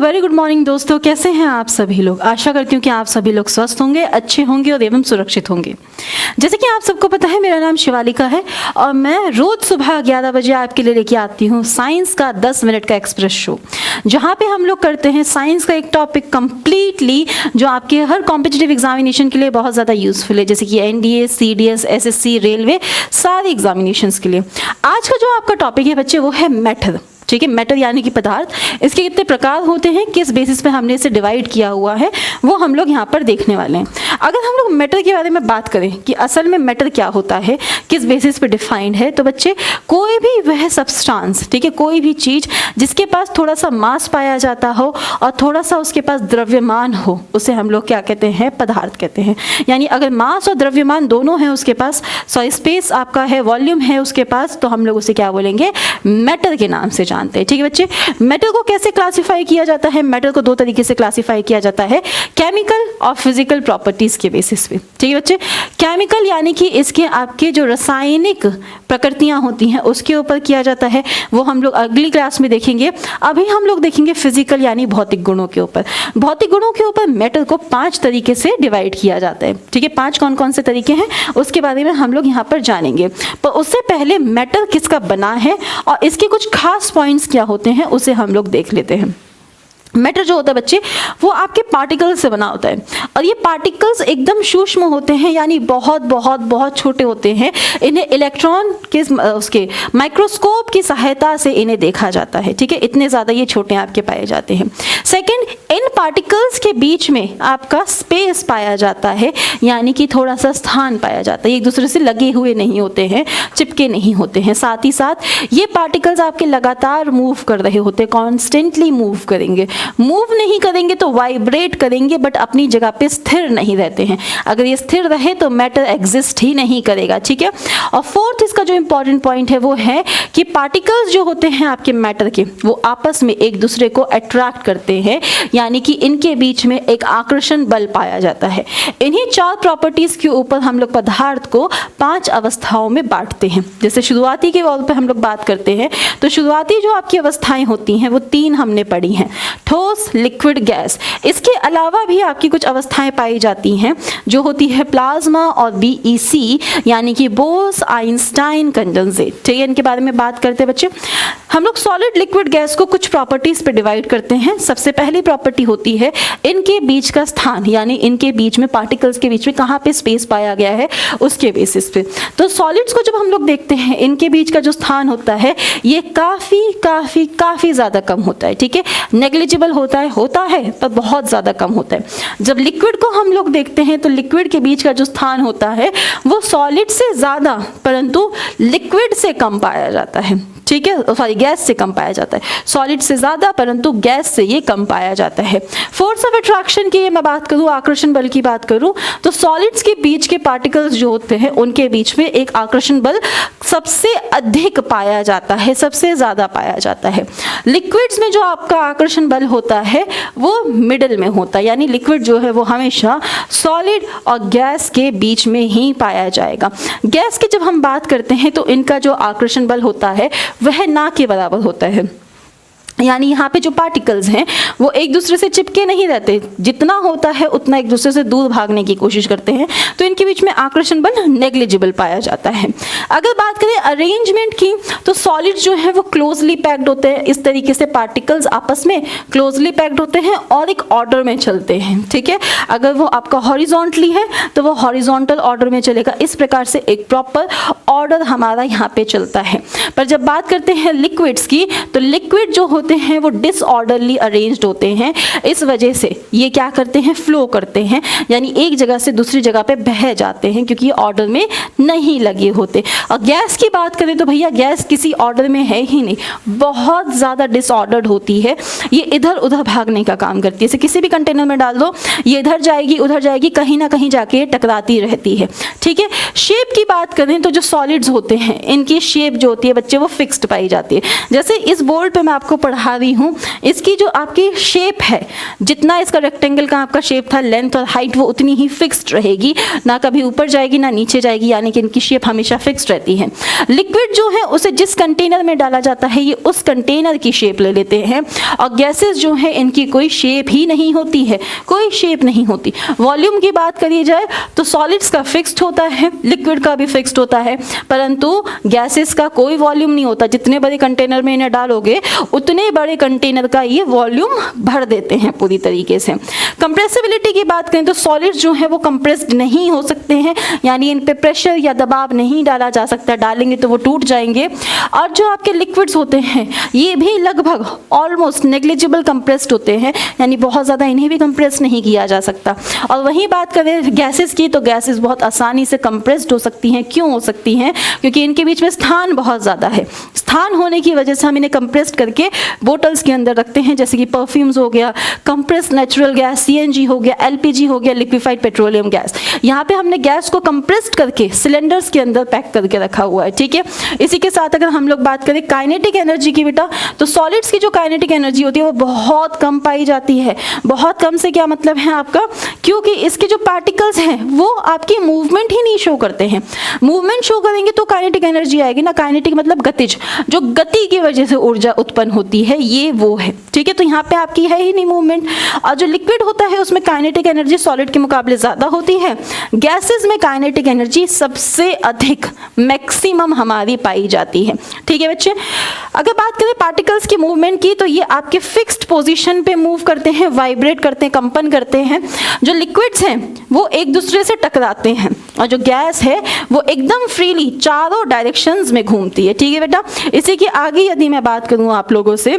Very good morning दोस्तों, कैसे हैं आप सभी लोग। आशा करती हूँ कि आप सभी लोग स्वस्थ होंगे, अच्छे होंगे और एवं सुरक्षित होंगे। जैसे कि आप सबको पता है, मेरा नाम शिवालिका है और मैं रोज सुबह 11 बजे आपके लिए लेके आती हूँ साइंस का 10 मिनट का एक्सप्रेस शो, जहाँ पे हम लोग करते हैं साइंस का एक टॉपिक कंप्लीटली जो आपके हर कॉम्पिटिटिव एग्जामिनेशन के लिए बहुत ज़्यादा यूजफुल है, जैसे कि एनडीए, सीडीएस, एसएससी, रेलवे, सारे एग्जामिनेशंस के लिए। आज का जो आपका टॉपिक है बच्चे, वो है मैटर। ठीक है, मैटर यानी कि पदार्थ। इसके कितने प्रकार होते हैं, किस बेसिस पे हमने इसे डिवाइड किया हुआ है, वो हम लोग यहाँ पर देखने वाले हैं। अगर हम लोग मैटर के बारे में बात करें कि असल में मैटर क्या होता है, किस बेसिस पे डिफाइंड है, तो बच्चे कोई भी वह सब्सटेंस, ठीक है, कोई भी चीज़ जिसके पास थोड़ा सा मास पाया जाता हो और थोड़ा सा उसके पास द्रव्यमान हो, उसे हम लोग क्या कहते हैं, पदार्थ कहते हैं। यानी अगर मास और द्रव्यमान दोनों हैं उसके पास, स्पेस आपका है, वॉल्यूम है उसके पास, तो हम लोग उसे क्या बोलेंगे, मैटर के नाम से जानते हैं। ठीक है बच्चे, मैटर को कैसे क्लासिफाई किया जाता है, मैटर को दो तरीके से क्लासिफाई किया जाता है, केमिकल और फिजिकल प्रॉपर्टीज के बेसिस पे। ठीक है बच्चे, केमिकल यानी कि इसके आपके जो रासायनिक प्रकृतियां होती हैं उसके ऊपर किया जाता है, वो हम लोग अगली क्लास में देखेंगे। अभी हम लोग देखेंगे फिजिकल यानी भौतिक गुणों के ऊपर। भौतिक गुणों के ऊपर मैटर को 5 तरीके से डिवाइड किया जाता है। ठीक है, 5 कौन कौन से तरीके हैं उसके बारे में हम लोग यहाँ पर जानेंगे। पर उससे पहले मैटर किसका बना है और इसके कुछ खास पॉइंट्स क्या होते हैं उसे हम लोग देख लेते हैं। मैटर जो होता है बच्चे, वो आपके पार्टिकल्स से बना होता है और ये पार्टिकल्स एकदम सूक्ष्म होते हैं, यानी बहुत बहुत बहुत छोटे होते हैं। इन्हें इलेक्ट्रॉन के उसके माइक्रोस्कोप की सहायता से इन्हें देखा जाता है। ठीक है, इतने ज़्यादा ये छोटे आपके पाए जाते हैं। सेकंड, इन पार्टिकल्स के बीच में आपका स्पेस पाया जाता है, यानी कि थोड़ा सा स्थान पाया जाता है, एक दूसरे से लगे हुए नहीं होते हैं, चिपके नहीं होते हैं। साथ ही साथ ये पार्टिकल्स आपके लगातार मूव कर रहे होते हैं, कॉन्स्टेंटली मूव करेंगे। मूव नहीं करेंगे तो वाइब्रेट करेंगे, बट अपनी जगह पे स्थिर नहीं रहते हैं। अगर ये स्थिर रहे तो मैटर एग्जिस्ट ही नहीं करेगा। ठीक है, और फोर्थ इसका जो इंपॉर्टेंट पॉइंट है वो है कि पार्टिकल्स जो होते हैं आपके मैटर के, वो आपस में एक दूसरे को अट्रैक्ट करते हैं, यानी कि इनके बीच में एक आकर्षण बल पाया जाता है। इन्हीं 4 प्रॉपर्टीज के ऊपर हम लोग पदार्थ को 5 अवस्थाओं में बांटते हैं। जैसे शुरुआती के तौर पर हम लोग बात करते हैं तो शुरुआती जो आपकी अवस्थाएं होती हैं वो 3 हमने पढ़ी हैं, ठोस, लिक्विड, गैस। इसके अलावा भी आपकी कुछ अवस्थाएं पाई जाती हैं जो होती है प्लाज्मा और बीईसी, यानी कि बोस आइंस्टाइन कंडेंसेट। ठीक है, इनके बारे में बात करते हैं बच्चे। हम लोग सॉलिड, लिक्विड, गैस को कुछ प्रॉपर्टीज पे डिवाइड करते हैं। सबसे पहली प्रॉपर्टी होती है इनके बीच का स्थान, यानी इनके बीच में पार्टिकल्स के बीच में कहाँ पे स्पेस पाया गया है उसके बेसिस पे। तो सॉलिड्स को जब हम लोग देखते हैं, इनके बीच का जो स्थान होता है ये काफी काफी काफी ज्यादा कम होता है। ठीक है, नेग्लिजिबल होता है पर बहुत ज़्यादा कम होता है। जब लिक्विड को हम लोग देखते हैं तो लिक्विड के बीच का जो स्थान होता है वो सॉलिड से ज़्यादा परंतु लिक्विड से कम पाया जाता है। ठीक है, सॉरी, गैस से कम पाया जाता है। सॉलिड से ज़्यादा परंतु गैस से ये कम पाया जाता है। फोर्स ऑफ अट्रैक्शन की मैं बात करूँ, आकर्षण बल की बात करूँ, तो सॉलिड्स के बीच के पार्टिकल्स जो होते हैं उनके बीच में एक आकर्षण बल सबसे अधिक पाया जाता है, सबसे ज़्यादा पाया जाता है। लिक्विड्स में जो आपका आकर्षण बल होता है वो मिडिल में होता है, यानी लिक्विड जो है वो हमेशा सॉलिड और गैस के बीच में ही पाया जाएगा। गैस की जब हम बात करते हैं तो इनका जो आकर्षण बल होता है वह ना के बराबर होता है, यानी यहाँ पे जो पार्टिकल्स हैं वो एक दूसरे से चिपके नहीं रहते, जितना होता है उतना एक दूसरे से दूर भागने की कोशिश करते हैं, तो इनके बीच में आकर्षण बल नेग्लिजिबल पाया जाता है। अगर बात करें अरेंजमेंट की, तो सॉलिड जो है वो क्लोजली पैक्ड होते हैं। इस तरीके से पार्टिकल्स आपस में क्लोजली पैक्ड होते हैं और एक ऑर्डर में चलते हैं। ठीक है, अगर वो आपका हॉरिजॉन्टली है तो वो हॉरिजॉन्टल ऑर्डर में चलेगा। इस प्रकार से एक प्रॉपर ऑर्डर हमारा यहाँ पे चलता है। पर जब बात करते हैं लिक्विड्स की, तो लिक्विड जो होते हैं वो डिसऑर्डरली अरेंज्ड होते हैं। इस वजह से ये क्या करते हैं, फ्लो करते हैं, यानी एक जगह से दूसरी जगह पे बह जाते हैं क्योंकि ऑर्डर में नहीं लगे होते। और गैस की बात करें तो भैया गैस किसी ऑर्डर में है ही नहीं, बहुत ज़्यादा डिसऑर्डर्ड होती है। ये इधर उधर भागने का काम करती है। जैसे किसी भी कंटेनर में डाल दो, ये इधर जाएगी उधर जाएगी, कहीं ना कहीं जाके टकराती रहती है। ठीक है, शेप की बात करें तो जो सॉलिड्स होते हैं इनकी शेप जो होती है बच्चे वो फिक्स्ड पाई जाती है। जैसे इस बोर्ड पे मैं आपको पढ़ा पढ़ा रही हूँ, इसकी जो आपकी शेप है, जितना इसका रेक्टेंगल का आपका शेप था, लेंथ और हाइट वो उतनी ही फिक्स्ड रहेगी, ना कभी ऊपर जाएगी ना नीचे जाएगी, यानी कि इनकी शेप हमेशा फिक्स्ड रहती है। लिक्विड जो है उसे जिस कंटेनर में डाला जाता है ये उस कंटेनर की शेप ले लेते हैं, और गैसेस जो है इनकी कोई शेप ही नहीं होती है, कोई शेप नहीं होती। वॉल्यूम की बात करी जाए तो सॉलिड्स का फिक्स्ड होता है, लिक्विड का भी फिक्स्ड होता है, परंतु गैसेस का कोई वॉल्यूम नहीं होता। जितने बड़े कंटेनर में इन्हें डालोगे उतने बड़े कंटेनर का ये वॉल्यूम भर देते हैं पूरी तरीके से। कंप्रेसिबिलिटी की बात करें तो सॉलिड्स जो है वो कंप्रेस्ड नहीं हो सकते हैं, यानी इन पे प्रेशर या दबाव नहीं डाला जा सकता, डालेंगे तो वो टूट जाएंगे। और जो आपके लिक्विड्स होते हैं ये भी लगभग ऑलमोस्ट नेग्लिजिबल कंप्रेस्ड होते हैं, यानी बहुत ज़्यादा इन्हें भी कंप्रेस नहीं किया जा सकता। और वहीं बात करें गैसेस की, तो गैसेस बहुत आसानी से कंप्रेस्ड हो सकती हैं। क्यों हो सकती हैं? क्योंकि इनके बीच में स्थान बहुत ज़्यादा है। स्थान होने की वजह से हम इन्हें कंप्रेस्ड करके बोटल्स के अंदर रखते हैं, जैसे कि परफ्यूम्स हो गया, कंप्रेस्ड नेचुरल गैस सीएनजी हो गया, एलपीजी हो गया, लिक्विफाइड पेट्रोलियम गैस। यहाँ पे हमने गैस को कंप्रेस्ड करके सिलेंडर्स के अंदर पैक करके रखा हुआ है, ठीक है। इसी के साथ अगर हम लोग बात करें काइनेटिक एनर्जी की बेटा, तो सॉलिड्स की जो काइनेटिक एनर्जी होती है वो बहुत कम पाई जाती है। बहुत कम से क्या मतलब है आपका, क्योंकि इसके जो पार्टिकल्स हैं वो आपकी मूवमेंट ही नहीं शो करते हैं। मूवमेंट शो करेंगे तो काइनेटिक एनर्जी आएगी ना। काइनेटिक मतलब गतिज, जो गति की वजह से ऊर्जा उत्पन्न होती है, ये वो है, ठीक है। तो यहाँ पे आपकी है ही नहीं मूवमेंट। और जो लिक्विड होता है उसमें काइनेटिक एनर्जी सॉलिड के मुकाबले ज़्यादा होती है। गैसेस में काइनेटिक एनर्जी सबसे अधिक मैक्सिमम हमारी पाई जाती है, ठीक है बच्चे। अगर बात करें पार्टिकल्स की मूवमेंट की, तो ये आपके फिक्स्ड पोजीशन पे मूव करते हैं, वाइब्रेट करते हैं, कंपन करते हैं। जो लिक्विड्स हैं वो एक दूसरे से टकराते हैं, और जो गैस है वो एकदम फ्रीली चारों डायरेक्शंस में घूमती है, ठीक है बेटा। इसी के आगे यदि मैं बात करूँ आप लोगों से,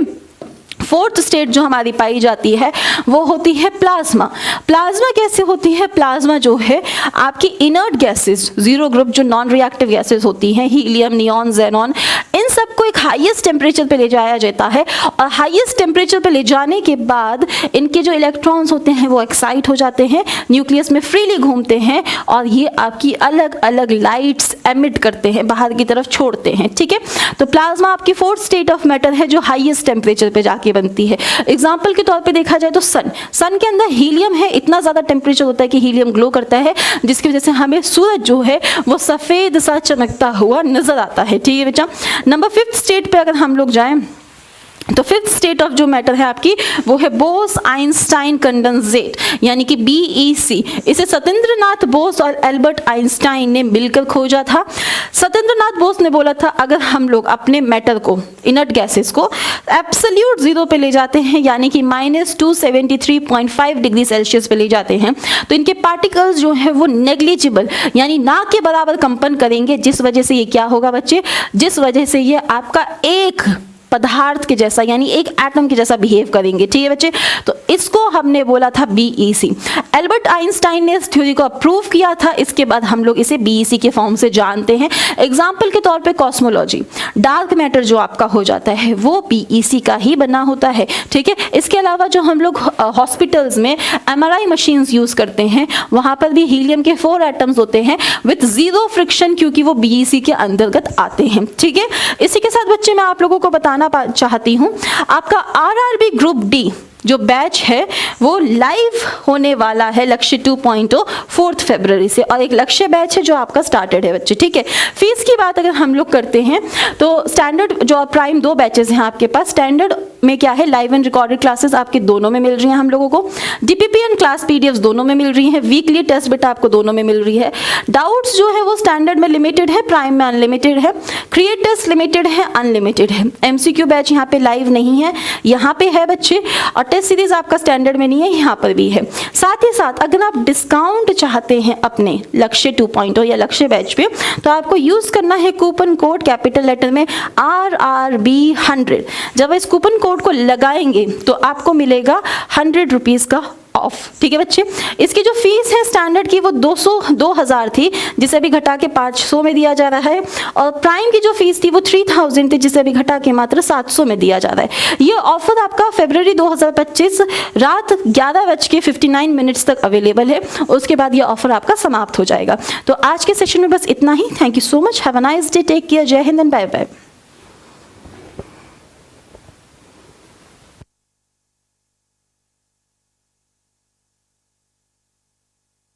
फोर्थ स्टेट जो हमारी पाई जाती है वो होती है प्लाज्मा। प्लाज्मा कैसे होती है? प्लाज्मा जो है आपकी इनर्ट गैसेस, जीरो ग्रुप जो नॉन रिएक्टिव गैसेस होती हैं, हीलियम, नियॉन, ज़ेनॉन, इन सबको एक हाईएस्ट टेम्परेचर पे ले जाया जाता है, और हाईएस्ट टेम्परेचर पे ले जाने के बाद इनके जो इलेक्ट्रॉन्स होते हैं वो एक्साइट हो जाते हैं, न्यूक्लियस में फ्रीली घूमते हैं, और ये आपकी अलग अलग लाइट्स एमिट करते हैं, बाहर की तरफ छोड़ते हैं, ठीक है। तो प्लाज्मा आपकी फोर्थ स्टेट ऑफ मैटर है जो हाईएस्ट टेम्परेचर पे जाके बनती है। एग्जाम्पल के तौर पे देखा जाए तो सन के अंदर हीलियम है, इतना ज्यादा टेम्परेचर होता है कि हीलियम ग्लो करता है, जिसकी वजह से हमें सूरज जो है वो सफेद सा चमकता हुआ नजर आता है, ठीक है बच्चा। नंबर 5th स्टेट पे अगर हम लोग जाएं तो 5th स्टेट ऑफ जो मैटर है आपकी वो है बोस आइंस्टाइन कंडेंसेट, यानी कि BEC। इसे सत्येंद्रनाथ बोस और एल्बर्ट आइंस्टाइन ने मिलकर खोजा था। सत्येंद्रनाथ बोस ने बोला था अगर हम लोग अपने मैटर को, इनर्ट गैसेस को एब्सोल्यूट जीरो पे ले जाते हैं, यानी कि -273.5 डिग्री सेल्सियस पे ले जाते हैं, तो इनके पार्टिकल्स जो है वो नेग्लिजिबल यानी ना के बराबर कंपन करेंगे, जिस वजह से ये क्या होगा बच्चे, जिस वजह से ये आपका एक पदार्थ के जैसा यानी एक एटम के जैसा बिहेव करेंगे, ठीक है बच्चे। तो इसको हमने बोला था BEC। एल्बर्ट आइंस्टाइन ने इस थ्योरी को अप्रूव किया था, इसके बाद हम लोग इसे BEC के फॉर्म से जानते हैं। एग्जाम्पल के तौर पे कॉस्मोलॉजी, डार्क मैटर जो आपका हो जाता है वो BEC का ही बना होता है, ठीक है। इसके अलावा जो हम लोग हॉस्पिटल्स में MRI मशीन्स यूज करते हैं वहां पर भी हीलियम के 4 एटम्स होते हैं विथ जीरो फ्रिक्शन, क्योंकि वो BEC के अंतर्गत आते हैं, ठीक है। इसी के साथ बच्चे मैं आप लोगों को बताना चाहती हूं, आपका RRB ग्रुप D जो बैच है वो लाइव होने वाला है लक्ष्य 2.0 4 फरवरी से, और एक लक्ष्य बैच है जो आपका स्टार्टेड है बच्चे, ठीक है। फीस की बात अगर हम लोग करते हैं तो स्टैंडर्ड जो प्राइम 2 बैचेस हैं आपके पास, स्टैंडर्ड में क्या है, लाइव एंड रिकॉर्डेड क्लासेस आपके दोनों में मिल रही हैं हम लोगों को, DPP एंड क्लास PDFs दोनों में मिल रही हैं, वीकली टेस्ट बेटा आपको दोनों में मिल रही है। डाउट्स जो है वो स्टैंडर्ड में लिमिटेड है, प्राइम में अनलिमिटेड है, क्रिएट टेस्ट लिमिटेड है, अनलिमिटेड है। MCQ बैच यहाँ पे लाइव नहीं है, यहाँ पे है बच्चे, और टेस्ट सीरीज आपका स्टैंडर्ड में नहीं है, यहाँ पर भी है। साथ ही साथ अगर आप डिस्काउंट चाहते हैं अपने लक्ष्य 2.0 या लक्ष्य बैच पे, तो आपको यूज करना है कूपन कोड कैपिटल लेटर में RRB100। जब इस कूपन कोड को लगाएंगे तो आपको मिलेगा 100 रुपीज का ऑफ, ठीक है बच्चे। इसकी जो फीस है स्टैंडर्ड की वो 2000 थी, जिसे भी घटा के 500 में दिया जा रहा है, और प्राइम की जो फीस थी वो 3000 थी, जिसे भी घटा के मात्र 700 में दिया जा रहा है। ये ऑफर आपका फरवरी 2025 रात 11:59 तक अवेलेबल है, उसके बाद ये ऑफर आपका समाप्त हो जाएगा। तो आज के सेशन में बस इतना ही। Thank you so much, have a nice day, take care, जय हिंद एंड बाय बाय।